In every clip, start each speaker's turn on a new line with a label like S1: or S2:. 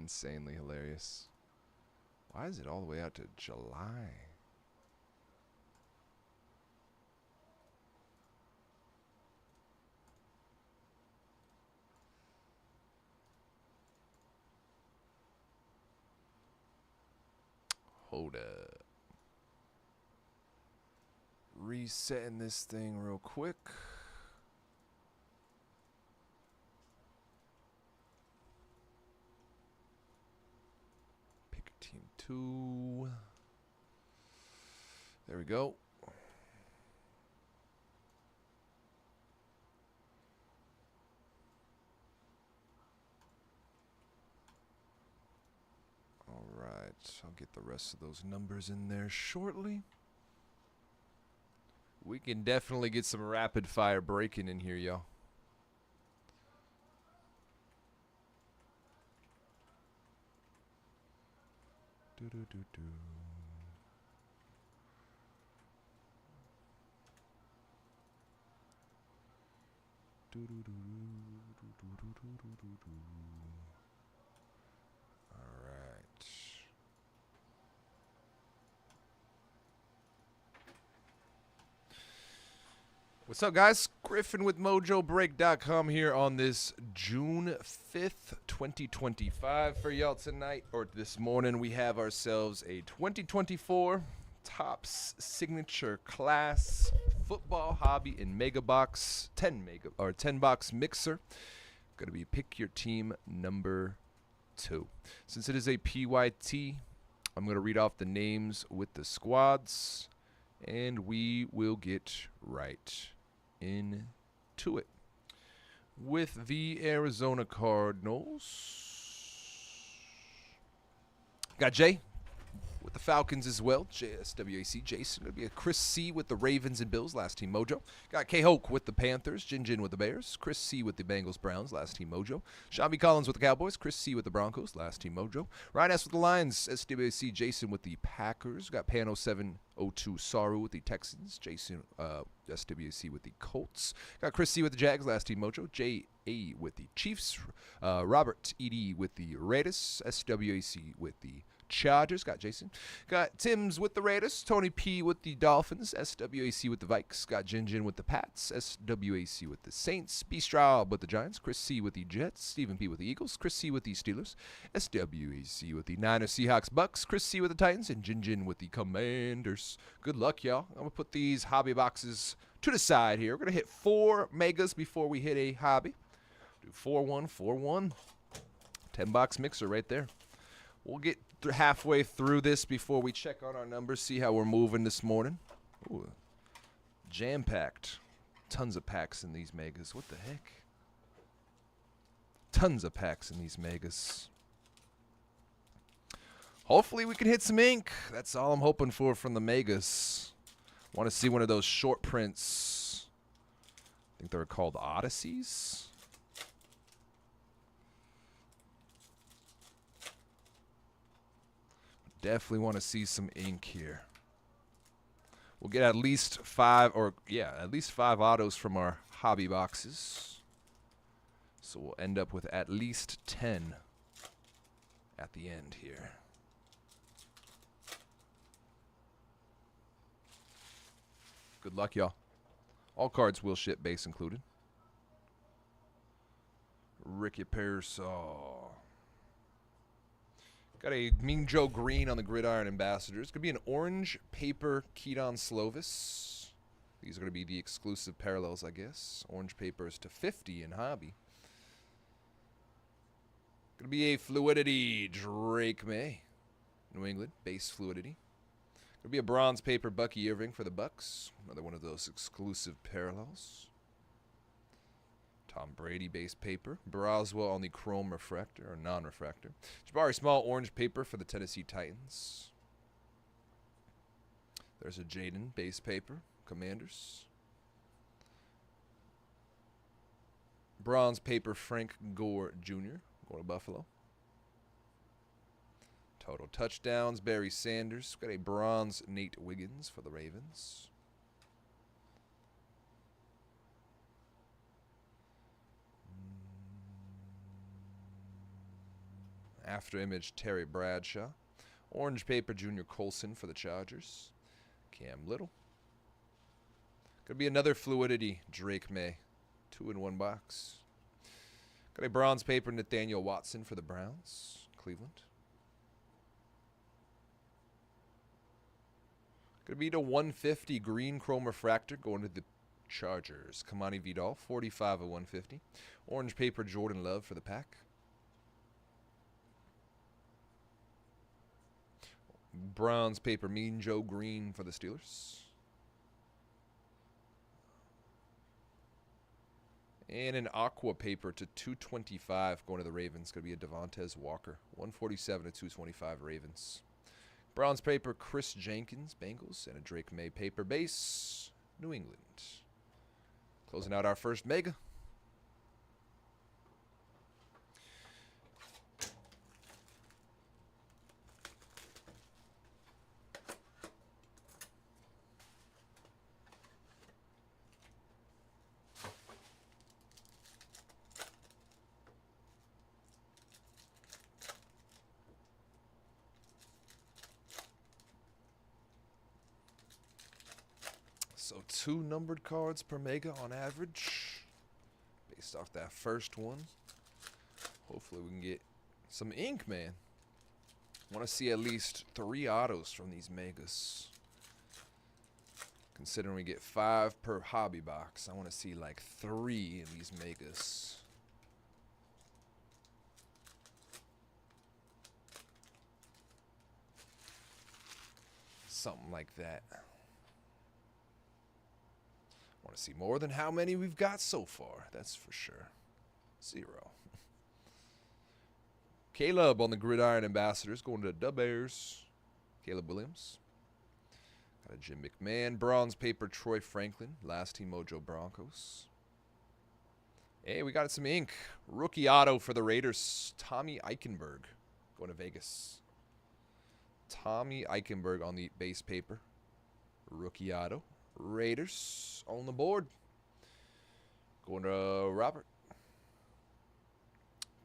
S1: Insanely hilarious. Why is it all the way out to July? Hold up. Resetting this thing real quick. Pick team 2. There we go. All right, I'll get the rest of those numbers in there shortly. We can definitely get some rapid fire breaking in here, y'all. Do-do-do-do. All right. What's up, guys? Griffin with Mojobreak.com here on this June 5th, 2025 for y'all tonight, or this morning. We have ourselves a 2024 Topps Signature Class Football Hobby in Mega Box 10 box mixer. Gonna be pick your team number 2. Since it is a PYT, I'm gonna read off the names with the squads, and we will get right into it. With the Arizona Cardinals, got Jay with the Falcons as well. JSWAC Jason. Going to be a Chris C with the Ravens and Bills, last team Mojo. Got K-Hoke with the Panthers. Jin with the Bears. Chris C with the Bengals Browns, last team Mojo. Shabby Collins with the Cowboys. Chris C with the Broncos, last team Mojo. Ryan S with the Lions. SWAC Jason with the Packers. Got Pano 702 Saru with the Texans. Jason SWAC with the Colts. Got Chris C with the Jags, last team Mojo. J.A. with the Chiefs. Robert E.D. with the Raiders. SWAC with the Chargers. Got Jason. Got Tim's with the Raiders. Tony P with the Dolphins. SWAC with the Vikes. Got Jin with the Pats. SWAC with the Saints. B Straub with the Giants. Chris C with the Jets. Stephen P with the Eagles. Chris C with the Steelers. SWAC with the Niners, Seahawks, Bucks. Chris C with the Titans. And Jin with the Commanders. Good luck, y'all. I'm going to put these hobby boxes to the side here. We're going to hit 4 megas before we hit a hobby. Do 4-1, 4-1. 10 box mixer right there. We'll get halfway through this before we check on our numbers, see how we're moving this morning. Ooh, jam-packed. Tons of packs in these megas. What the heck? Tons of packs in these megas. Hopefully we can hit some ink. That's all I'm hoping for from the megas. Want to see one of those short prints. I think they're called Odysseys. Definitely want to see some ink here. We'll get at least 5 autos from our hobby boxes. So we'll end up with at least 10 at the end here. Good luck, y'all. All cards will ship, base included. Ricky Pearsall. Got a Mean Joe Green on the Gridiron Ambassadors. It's going to be an orange paper Keaton Slovis. These are going to be the exclusive parallels, I guess. Orange paper is to 50 in hobby. Going to be a Fluidity Drake May. New England, base Fluidity. Going to be a bronze paper Bucky Irving for the Bucks. Another one of those exclusive parallels. Tom Brady base paper. Broswell on the chrome refractor, or non-refractor. Jabari Small orange paper for the Tennessee Titans. There's a Jaden base paper. Commanders. Bronze paper Frank Gore Jr. going to Buffalo. Total touchdowns Barry Sanders. Got a bronze Nate Wiggins for the Ravens. After image, Terry Bradshaw. Orange paper, Junior Colson for the Chargers. Cam Little. Gonna be another fluidity, Drake May. 2 in 1 box. Got a bronze paper, Nathaniel Watson for the Browns. Cleveland. Gonna be to 150 green chrome refractor going to the Chargers. Kamani Vidal, 45 of 150. Orange paper, Jordan Love for the Pack. Bronze paper, Mean Joe Green for the Steelers. And an aqua paper to 225 going to the Ravens. Going to be a Devontae Walker. 147 to 225 Ravens. Bronze paper, Chris Jenkins, Bengals. And a Drake May paper base, New England. Closing out our first Mega. So 2 numbered cards per Mega on average, based off that first one. Hopefully we can get some ink, man. Want to see at least 3 autos from these Megas. Considering we get 5 per hobby box, I want to see like 3 in these Megas. Something like that. Want to see more than how many we've got so far, that's for sure. 0. Caleb on the Gridiron Ambassadors going to the Bears. Caleb Williams. Got a Jim McMahon. Bronze paper, Troy Franklin. Last team Mojo Broncos. Hey, we got some ink. Rookie auto for the Raiders. Tommy Eichenberg going to Vegas. Tommy Eichenberg on the base paper. Rookie auto. Raiders on the board. Going to Robert.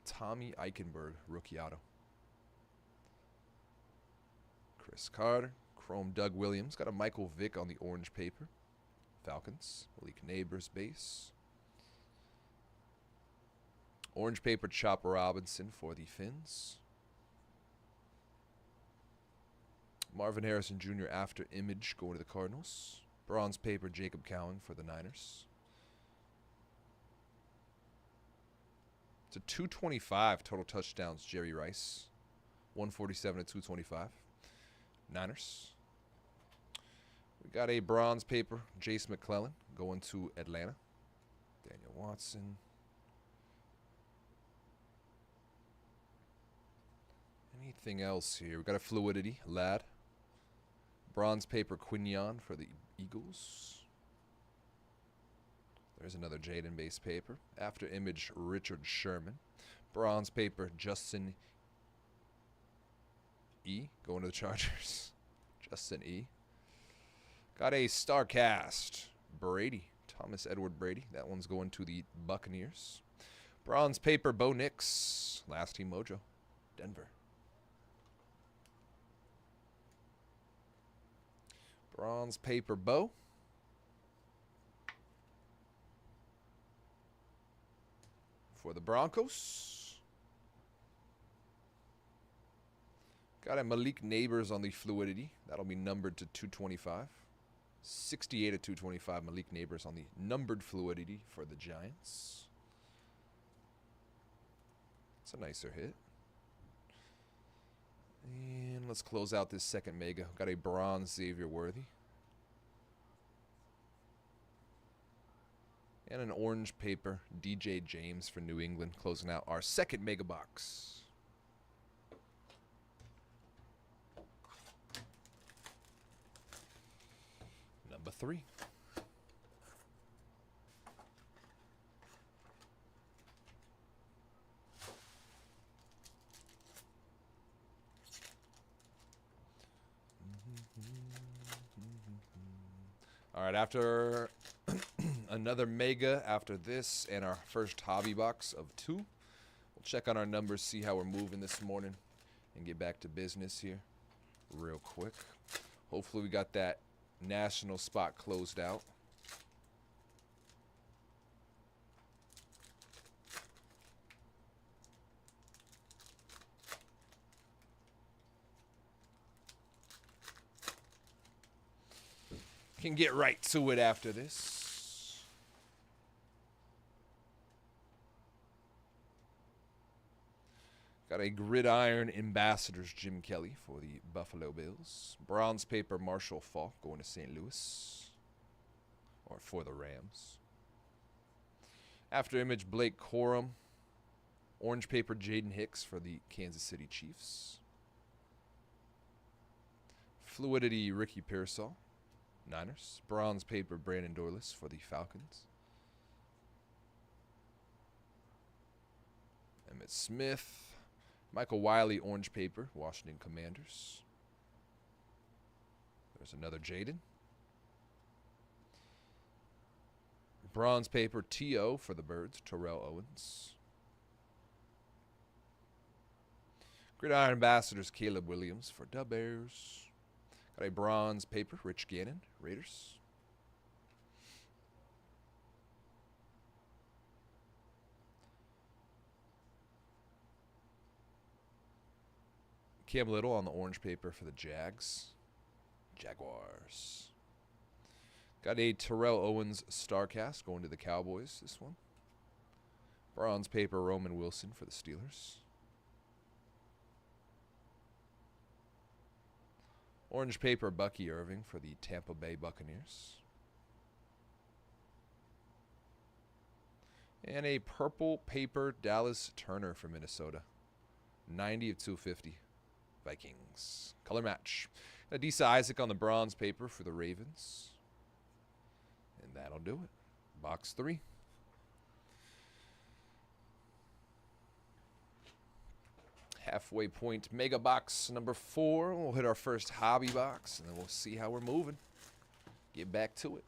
S1: Tommy Eichenberg, rookie auto. Chris Carter. Chrome Doug Williams. Got a Michael Vick on the orange paper. Falcons. Malik Neighbors base. Orange paper Chopper Robinson for the Finns. Marvin Harrison Jr. after image going to the Cardinals. Bronze paper, Jacob Cowan for the Niners. It's a 225 total touchdowns, Jerry Rice. 147 to 225. Niners. We got a bronze paper, Jace McClellan going to Atlanta. Daniel Watson. Anything else here? We got a fluidity, Ladd. Bronze paper, Quinion for the Eagles. There's another Jaden base paper. After image, Richard Sherman. Bronze paper, Justin E. going to the Chargers. Justin E. Got a star cast, Brady. Thomas Edward Brady. That one's going to the Buccaneers. Bronze paper, Bo Nix. Last team Mojo. Denver. Bronze paper, Bo. For the Broncos. Got a Malik Neighbors on the fluidity. That'll be numbered to 225. 68 to 225 Malik Neighbors on the numbered fluidity for the Giants. It's a nicer hit. And let's close out this second Mega. Got a bronze Xavier Worthy. And an orange paper DJ James for New England. Closing out our second Mega box. Number 3. All right, after another Mega after this and our first hobby box of 2, we'll check on our numbers, see how we're moving this morning, and get back to business here real quick. Hopefully we got that national spot closed out. Can get right to it after this. Got a Gridiron Ambassadors Jim Kelly for the Buffalo Bills. Bronze paper Marshall Faulk going to St. Louis. Or for the Rams. After image Blake Corum. Orange paper Jaden Hicks for the Kansas City Chiefs. Fluidity Ricky Pearsall, Niners. Bronze paper Brandon Dorlus for the Falcons. Emmitt Smith. Michael Wiley, orange paper, Washington Commanders. There's another Jaden. Bronze paper T.O. for the Birds, Terrell Owens. Gridiron Ambassadors, Caleb Williams for the Bears. Got a bronze paper, Rich Gannon, Raiders. Cam Little on the orange paper for the Jags. Jaguars. Got a Terrell Owens Starcast going to the Cowboys, this one. Bronze paper Roman Wilson for the Steelers. Orange paper Bucky Irving for the Tampa Bay Buccaneers. And a purple paper Dallas Turner for Minnesota. 90 of 250. Vikings. Color match. Adisa Isaac on the bronze paper for the Ravens. And that'll do it. Box 3. Halfway point mega box number 4. We'll hit our first hobby box, and then we'll see how we're moving. Get back to it.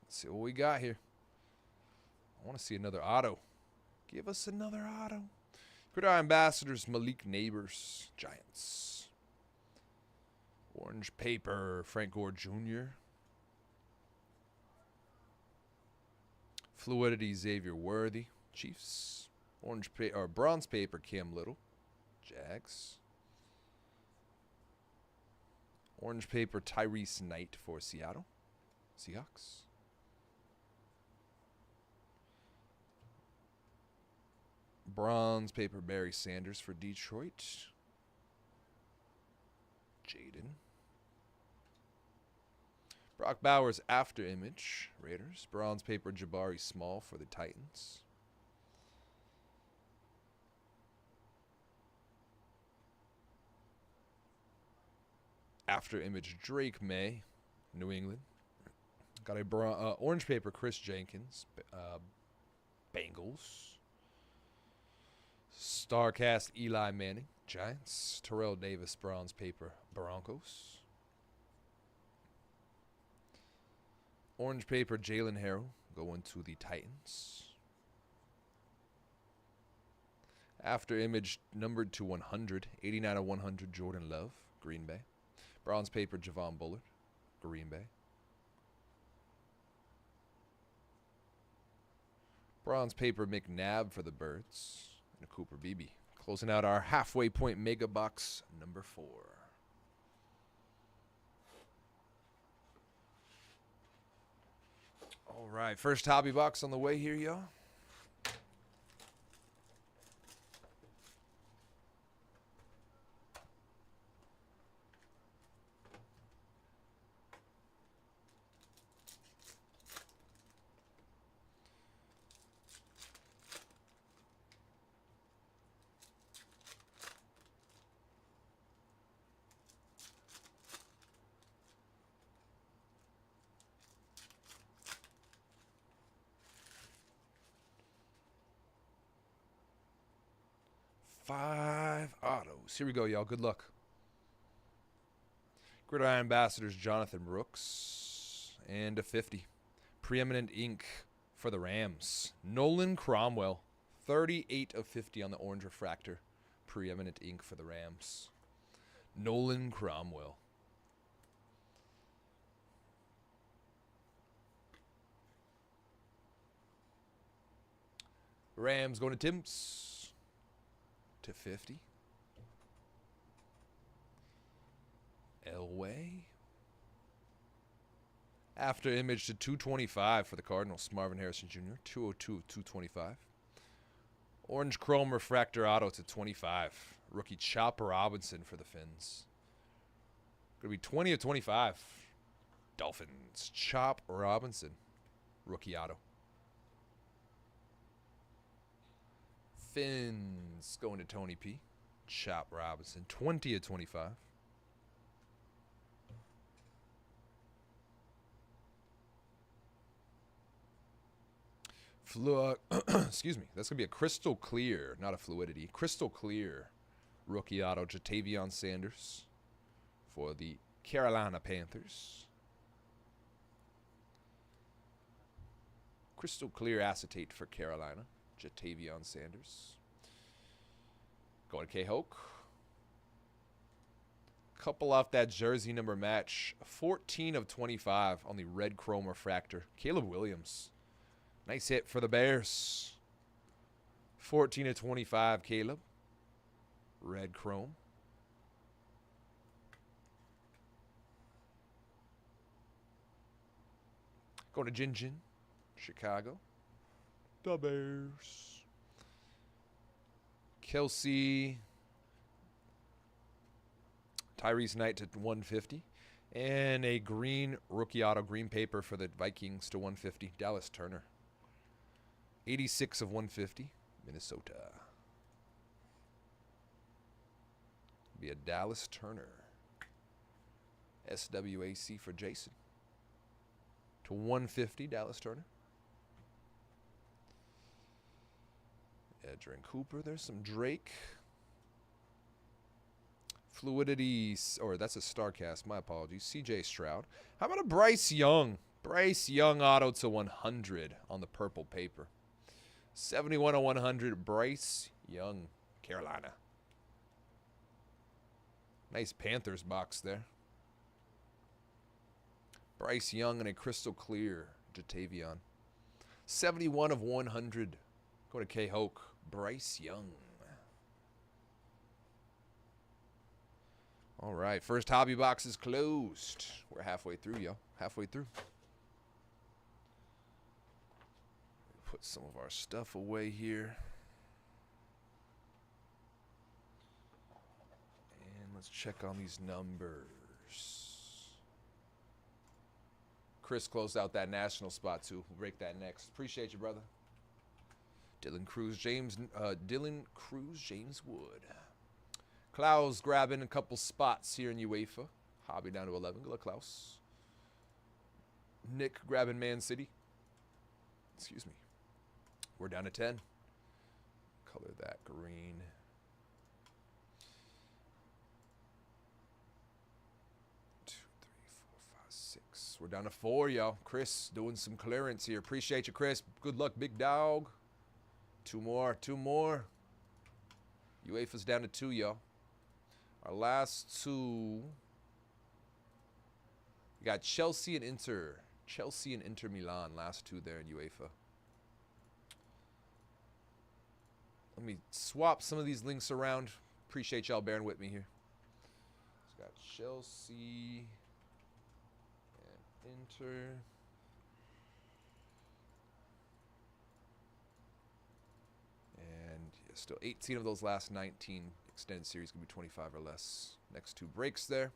S1: Let's see what we got here. I want to see another auto. Give us another auto. Gridiron Ambassadors, Malik Neighbors, Giants. Orange paper, Frank Gore Jr. Fluidity, Xavier Worthy, Chiefs. Orange or bronze paper, Cam Little, Jags. Orange paper, Tyrese Knight for Seattle, Seahawks. Bronze paper Barry Sanders for Detroit. Jaden. Brock Bowers after image, Raiders. Bronze paper Jabari Small for the Titans. After image Drake May, New England. Got a orange paper Chris Jenkins, Bengals. Starcast Eli Manning, Giants. Terrell Davis, bronze paper, Broncos. Orange paper, Jalen Harrell, going to the Titans. After image, numbered to 100, 89 of 100, Jordan Love, Green Bay. Bronze paper, Javon Bullard, Green Bay. Bronze paper, McNabb for the Birds. And a Cooper Beebe. Closing out our halfway point mega box number 4. right, first hobby box on the way here, y'all. Five autos. Here we go, y'all. Good luck. Gridiron Ambassadors, Jonathan Brooks. And a 50. Preeminent ink for the Rams. Nolan Cromwell. 38 of 50 on the orange refractor. Preeminent ink for the Rams. Nolan Cromwell. Rams going to Tim's. To 50. Elway. After image to 225 for the Cardinals. Marvin Harrison Jr. 202 of 225. Orange Chrome Refractor Auto to 25. Rookie Chop Robinson for the Finns. Going to be 20 of 25. Dolphins. Chop Robinson. Rookie Auto. Finns going to Tony P. Chop Robinson. 20 of 25. Excuse me. That's going to be a crystal clear, not a fluidity. Crystal clear rookie auto Jatavion Sanders for the Carolina Panthers. Crystal clear acetate for Carolina. Jatavion Sanders. Going to K-Hoke. Couple off that jersey number match. 14 of 25 on the red chrome refractor. Caleb Williams. Nice hit for the Bears. 14 of 25, Caleb. Red chrome. Going to Jin Jin. Chicago. The Bears. Kelsey. Tyrese Knight to 150. And a green rookie auto, green paper for the Vikings to 150. Dallas Turner. 86 of 150. Minnesota. Be a Dallas Turner. SWAC for Jason. To 150, Dallas Turner. Edrin Cooper. There's some Drake. Fluidity, or that's a StarCast. My apologies. CJ Stroud. How about a Bryce Young? Bryce Young auto to 100 on the purple paper. 71 of 100. Bryce Young, Carolina. Nice Panthers box there. Bryce Young and a crystal clear Jatavion. 71 of 100. Go to K-Hoke. Bryce Young. All right, first hobby box is closed. We're halfway through, yo. Halfway through. Put some of our stuff away here. And let's check on these numbers. Chris closed out that national spot, too. We'll break that next. Appreciate you, brother. Dylan Cruz, James Wood. Klaus grabbing a couple spots here in UEFA. Hobby down to 11. Good luck, Klaus. Nick grabbing Man City. Excuse me. We're down to 10. Color that green. 2, 3, 4, 5, 6. We're down to 4, y'all. Chris doing some clearance here. Appreciate you, Chris. Good luck, big dog. 2 more. 2 more. UEFA's down to 2, y'all. Our last 2. We got Chelsea and Inter. Chelsea and Inter Milan. Last 2 there in UEFA. Let me swap some of these links around. Appreciate y'all bearing with me here. It's got Chelsea and Inter. Still 18 of those last 19 extended series going to be 25 or less. Next 2 breaks there.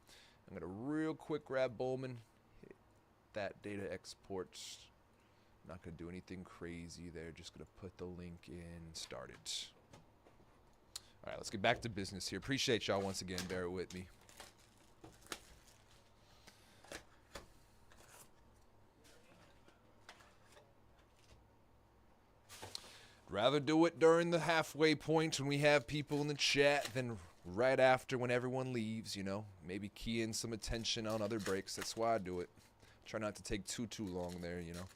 S1: I'm going to real quick grab Bowman. Hit that data export. Not going to do anything crazy there. Just going to put the link in. Start it. All right, let's get back to business here. Appreciate y'all once again. Bear with me. Rather do it during the halfway point when we have people in the chat than right after when everyone leaves, you know. Maybe key in some attention on other breaks. That's why I do it. Try not to take too long there, you know.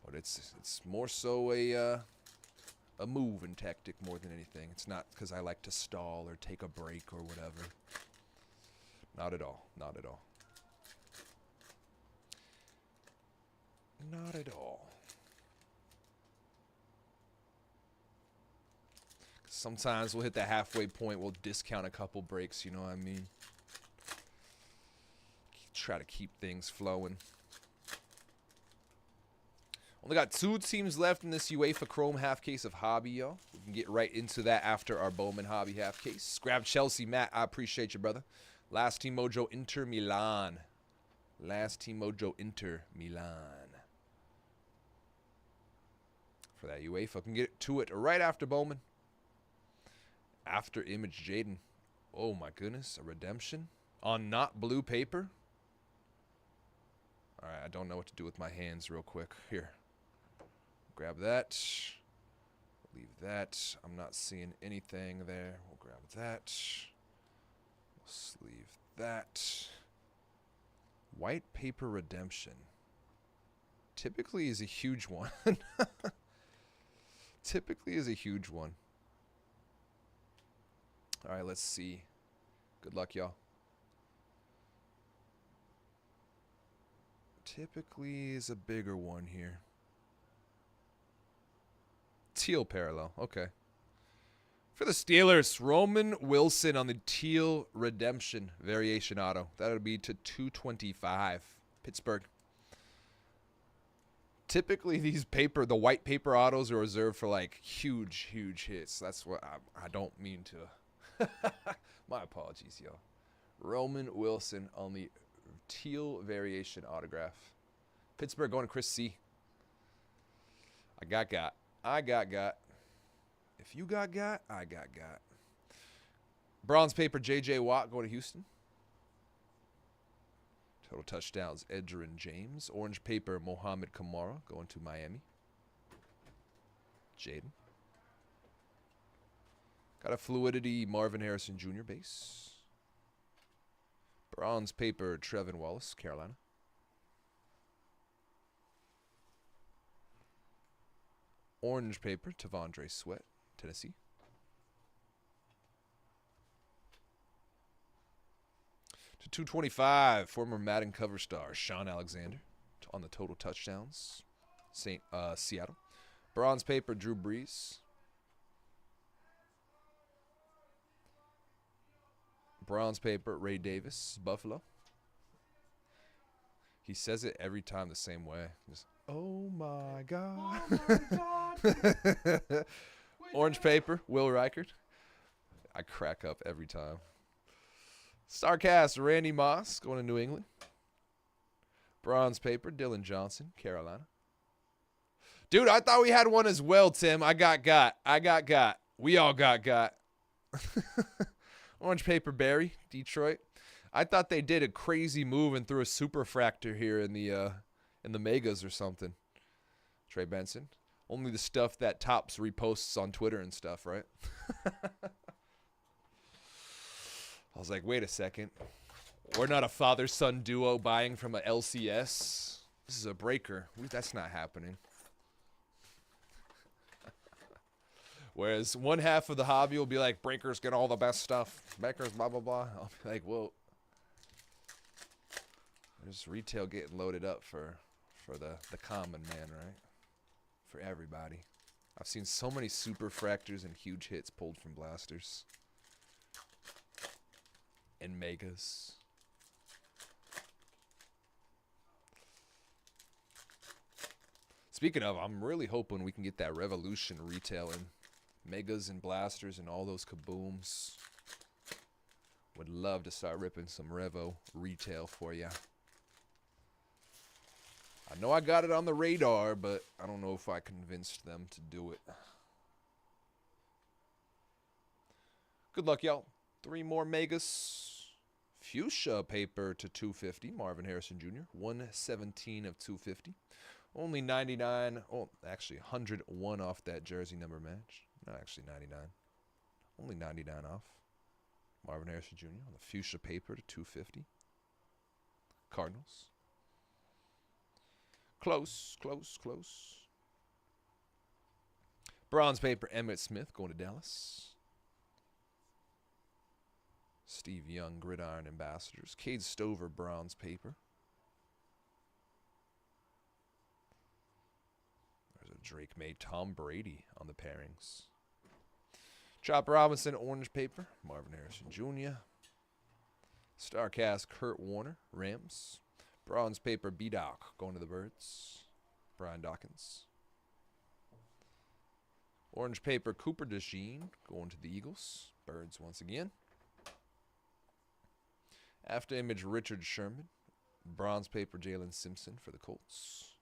S1: But it's more so a moving tactic more than anything. It's not because I like to stall or take a break or whatever. Not at all. Not at all. Not at all. Sometimes we'll hit the halfway point. We'll discount a couple breaks, you know what I mean? Try to keep things flowing. Only got 2 teams left in this UEFA Chrome half case of Hobby, yo. We can get right into that after our Bowman Hobby half case. Grab Chelsea, Matt. I appreciate you, brother. Last Team Mojo, Inter Milan. Last Team Mojo, Inter Milan. For that UEFA. Can get to it right after Bowman. After Image Jaden. Oh my goodness. A redemption on not blue paper. Alright, I don't know what to do with my hands real quick. Here. Grab that. Leave that. I'm not seeing anything there. We'll grab that. We'll sleeve that. White paper redemption. Typically is a huge one. Typically is a huge one. All right, let's see. Good luck, y'all. Typically is a bigger one here. Teal parallel. Okay. For the Steelers, Roman Wilson on the teal redemption variation auto. That'll be to 225. Pittsburgh. Typically, these the white paper autos are reserved for like huge hits. That's what I don't mean to. My apologies, yo. Roman Wilson on the teal variation autograph. Pittsburgh going to Chris C. I got. If you got, I got. Bronze paper, J.J. Watt going to Houston. Total touchdowns, Edgerrin James. Orange paper, Mohamed Kamara going to Miami. Jaden. Got a fluidity, Marvin Harrison Jr. base. Bronze paper, Trevin Wallace, Carolina. Orange paper, Tavondre Sweat, Tennessee. To 225, former Madden cover star Sean Alexander on the total touchdowns, Seattle. Bronze paper, Drew Brees. Bronze paper, Ray Davis, Buffalo. He says it every time the same way. Just, oh my God. Oh my God. Orange paper, Will Reichert. I crack up every time. Starcast, Randy Moss going to New England. Bronze paper, Dylan Johnson, Carolina. Dude, I thought we had one as well, Tim. I got. We all got. Orange paper, Barry, Detroit. I thought they did a crazy move and threw a superfractor here in the megas or something. Trey Benson. Only the stuff that Tops reposts on Twitter and stuff, right? I was like, wait a second. We're not a father-son duo buying from a LCS. This is a breaker. That's not happening. Whereas one half of the hobby will be like, breakers get all the best stuff. Breakers, blah, blah, blah. I'll be like, whoa. There's retail getting loaded up for the common man, right? For everybody. I've seen so many super fractors and huge hits pulled from blasters. And megas. Speaking of, I'm really hoping we can get that Revolution retail in. Megas and blasters and all those kabooms. Would love to start ripping some Revo retail for you. I know I got it on the radar, but I don't know if I convinced them to do it. Good luck, y'all. 3 more Megas. Fuchsia paper to 250. Marvin Harrison Jr. 117 of 250. Only 99. Oh, actually 101 off that jersey number match. No, actually 99. Only 99 off. Marvin Harrison Jr. on the fuchsia paper to 250. Cardinals. Close, close, close. Bronze paper, Emmitt Smith going to Dallas. Steve Young, Gridiron Ambassadors. Cade Stover, bronze paper. There's a Drake May, Tom Brady on the pairings. Chop Robinson, orange paper. Marvin Harrison Jr. Starcast, Kurt Warner, Rams. Bronze paper, B-Doc going to the Birds. Brian Dawkins. Orange paper, Cooper DeJean going to the Eagles. Birds once again. After image, Richard Sherman. Bronze paper, Jalen Simpson for the Colts.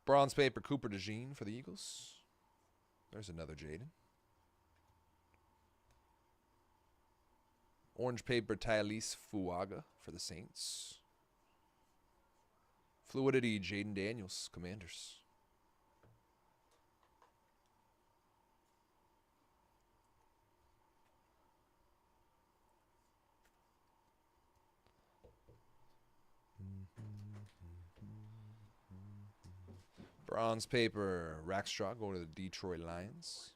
S1: Bronze paper, Cooper DeJean for the Eagles. There's another Jaden. Orange paper, Tylese Fuaga for the Saints. Fluidity, Jaden Daniels, Commanders. Bronze paper, Rackstraw going to the Detroit Lions.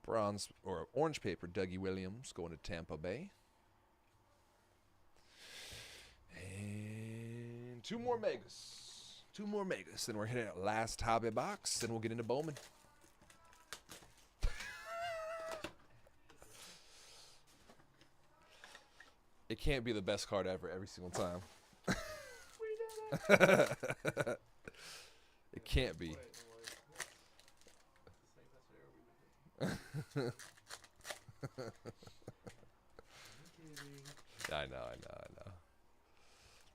S1: Bronze or orange paper, Dougie Williams going to Tampa Bay. And 2 more Megas. 2 more Megas. Then we're hitting our last hobby box. Then we'll get into Bowman. It can't be the best card ever every single time. It can't be. I know.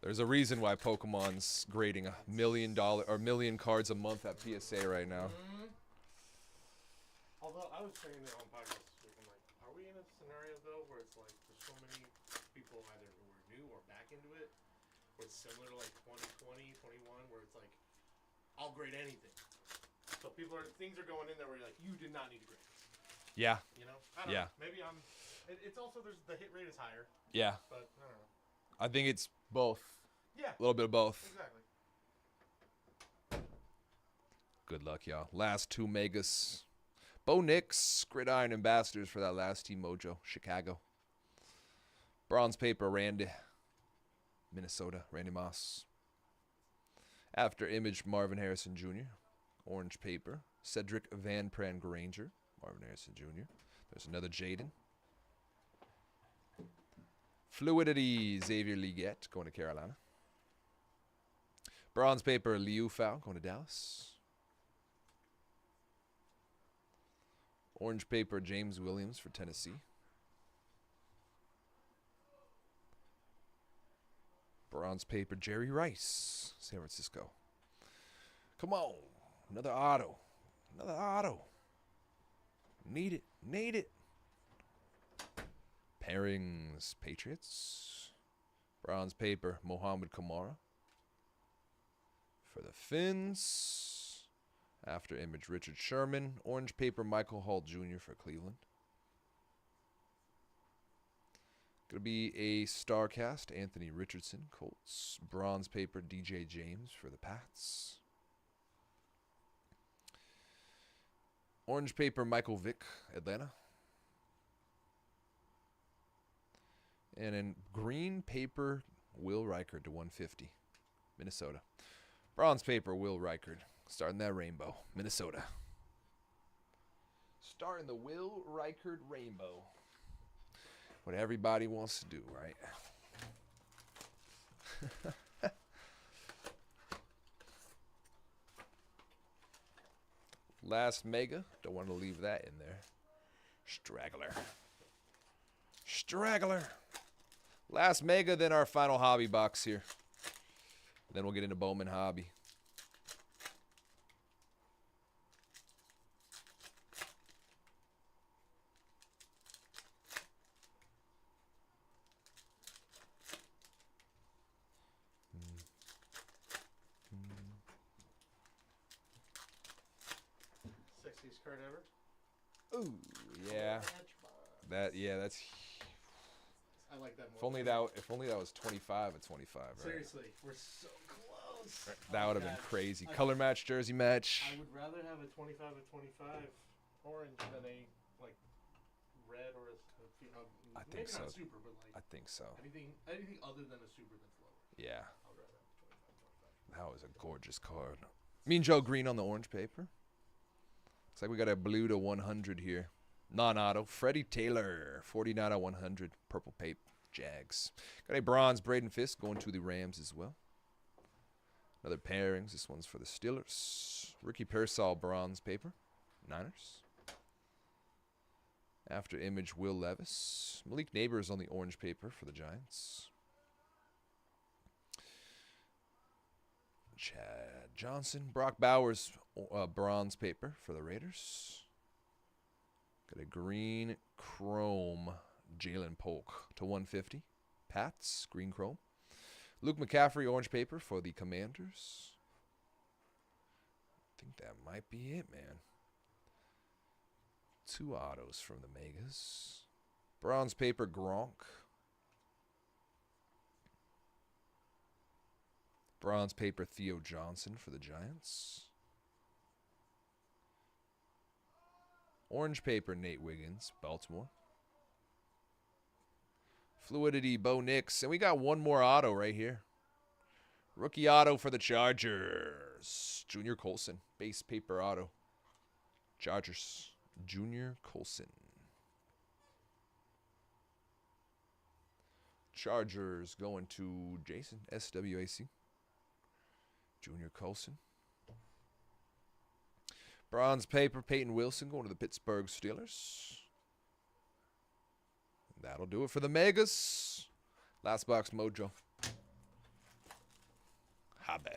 S1: There's a reason why Pokemon's grading $1 million or million cards a month at PSA right now.
S2: Although I was saying it on podcast this week, I'm like, are we in a scenario though where it's like there's so many people either who are new or back into it, where it's similar to like 2020, 21, where it's like I'll grade anything. So things are going in there where you're like, you did not need to grade this.
S1: Yeah.
S2: You know? I don't know. Maybe it's also the hit rate is higher.
S1: Yeah.
S2: But I don't know.
S1: I think it's both.
S2: Yeah.
S1: A little bit of both.
S2: Exactly.
S1: Good luck, y'all. Last 2 Megas. Bo Nix, Gridiron Ambassadors for that last team, Mojo, Chicago. Bronze paper, Randy, Minnesota, Randy Moss. After image, Marvin Harrison Jr. Orange paper, Cedric Van Pran Granger, Marvin Harrison Jr. There's another Jaden. Fluidity, Xavier Leggett, going to Carolina. Bronze paper, Liu Fao, going to Dallas. Orange paper, James Williams for Tennessee. Bronze paper, Jerry Rice, San Francisco. Come on. Another auto. Another auto. Need it. Need it. Pairings, Patriots. Bronze paper, Mohamed Kamara for the Finns. After image, Richard Sherman. Orange paper, Michael Hall Jr. for Cleveland. Going to be a Starcast, Anthony Richardson, Colts. Bronze paper, DJ James for the Pats. Orange paper, Michael Vick, Atlanta. And in green paper, Will Reichard to 150, Minnesota. Bronze paper, Will Reichard. Starting that rainbow, Minnesota. Starting the Will Reichard rainbow. What everybody wants to do, right? Last mega. Don't want to leave that in there. Straggler. Straggler. Last mega, then our final hobby box here. Then we'll get into Bowman Hobby.
S2: Sexiest card ever.
S1: Ooh, yeah. That's.
S2: I like that more.
S1: If only that was 25 at 25, right?
S2: Seriously, we're so close.
S1: That would have been crazy. Color match, jersey match.
S2: I would rather have a 25 of 25 orange than a like red or
S1: I
S2: maybe
S1: think so.
S2: not a super, but like
S1: I think so.
S2: anything other than a super that's lower.
S1: Yeah.
S2: I would rather have a 25.
S1: That was a gorgeous card. Mean Joe Green on the orange paper. Looks like we got a blue to 100 here. Non-auto. Freddie Taylor. 49 out 100. Purple pape. Jags. Got a bronze Braden Fisk going to the Rams as well. Another pairings. This one's for the Steelers. Ricky Pearsall bronze paper. Niners. After image, Will Levis. Malik Neighbors on the orange paper for the Giants. Chad Johnson. Brock Bowers bronze paper for the Raiders. Got a green chrome Jalen Polk to 150. Pats, green chrome. Luke McCaffrey, orange paper for the Commanders. I think that might be it, man. 2 autos from the Megas. Bronze paper Gronk. Bronze paper Theo Johnson for the Giants. Orange paper Nate Wiggins, Baltimore. Fluidity Bo Nix. And we got one more auto right here. Rookie auto for the Chargers. Junior Colson. Base paper auto. Chargers. Junior Colson. Chargers going to Jason. SWAC. Junior Colson. Bronze paper, Peyton Wilson going to the Pittsburgh Steelers. That'll do it for the Megas. Last box mojo. Hobby.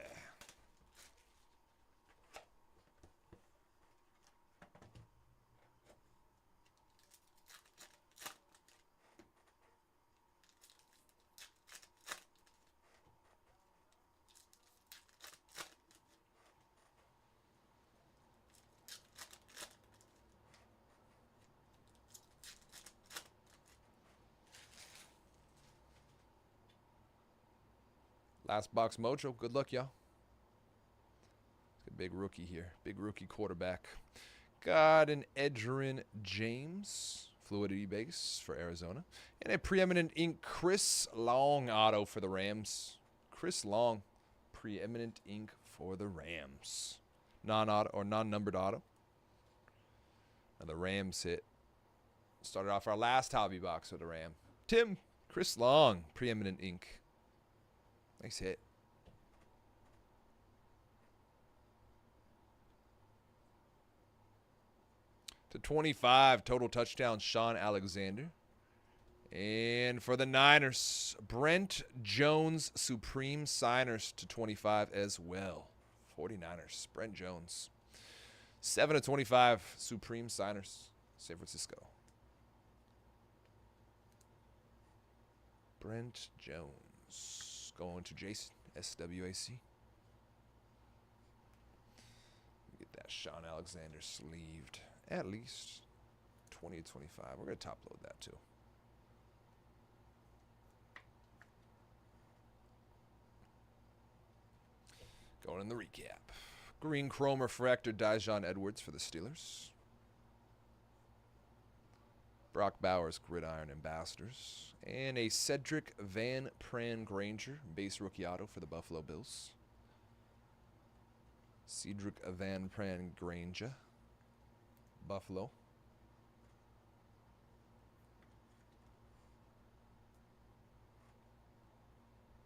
S1: Last box mojo. Good luck, y'all. It's a big rookie here. Big rookie quarterback. Got an Edgerrin James. Fluidity base for Arizona. And a preeminent ink Chris Long auto for the Rams. Chris Long. Preeminent ink for the Rams. Non-auto or non-numbered auto. And the Rams hit. Started off our last hobby box with a Ram. Tim. Chris Long. Preeminent ink. Nice hit. To 25, total touchdowns, Sean Alexander. And for the Niners, Brent Jones, Supreme Signers to 25 as well. 49ers, Brent Jones. 7 of 25, Supreme Signers, San Francisco. Brent Jones. Going to Jason, SWAC. Get that Sean Alexander sleeved. At least 20 to 25. We're going to top load that too. Going in the recap. Green Chrome Refractor Dijon Edwards for the Steelers. Brock Bowers, Gridiron Ambassadors. And a Cedric Van Pran Granger, base rookie auto for the Buffalo Bills. Cedric Van Pran Granger, Buffalo.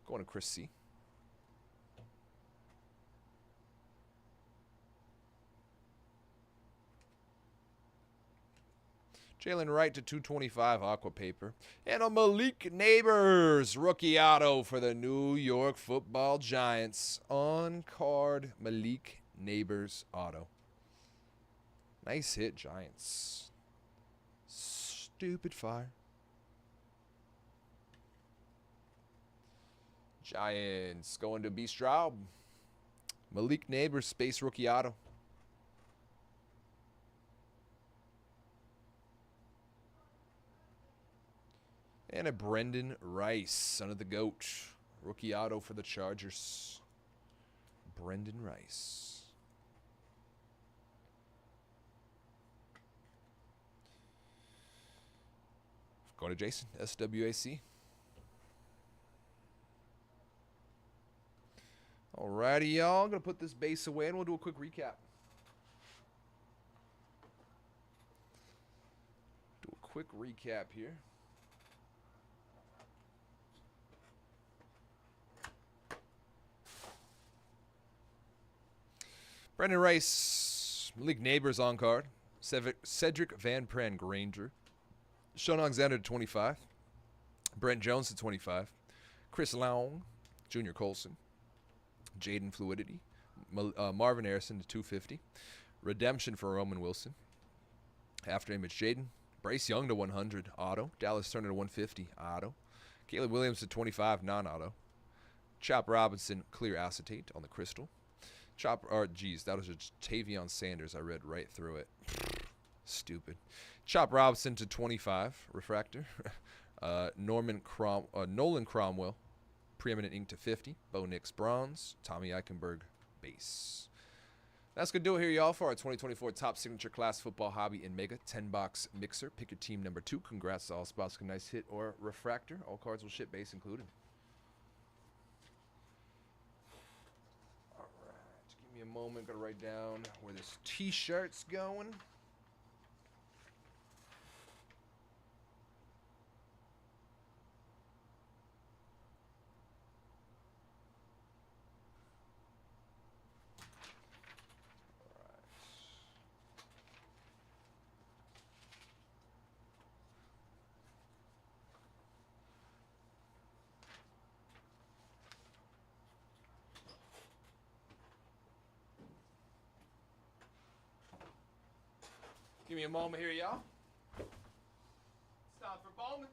S1: Going to Chris C. Jalen Wright to 225 Aqua Paper. And a Malik Neighbors rookie auto for the New York Football Giants. On card Malik Neighbors auto. Nice hit, Giants. Stupid fire. Giants going to B. Straub. Malik Neighbors space rookie auto. And a Brendan Rice, son of the GOAT. Rookie auto for the Chargers. Brendan Rice. Go to Jason, SWAC. Alrighty, y'all. I'm going to put this base away and we'll do a quick recap. Do a quick recap here. Brendan Rice, Malik Neighbors on card. Cedric Van Pran Granger. Sean Alexander to 25. Brent Jones to 25. Chris Long, Junior Colson. Jaden Fluidity. Marvin Harrison to 250. Redemption for Roman Wilson. After image Jaden. Bryce Young to 100. Auto. Dallas Turner to 150. Auto. Caleb Williams to 25. Non-auto. Chop Robinson. Clear acetate on the crystal. That was a Tavion Sanders. I read right through it. Stupid. Chop Robinson to 25. Refractor. Nolan Cromwell. Preeminent ink to 50. Bo Nix bronze. Tommy Eichenberg base. That's going to do it here, y'all, for our 2024 Top Signature Class Football Hobby in Mega 10-box mixer. Pick your team number 2. Congrats to all spots. Nice hit or refractor. All cards will ship, base included. All right. Give me a moment. Got to write down where this T-shirt's going. Give me a moment here, y'all. Stop for Bowman.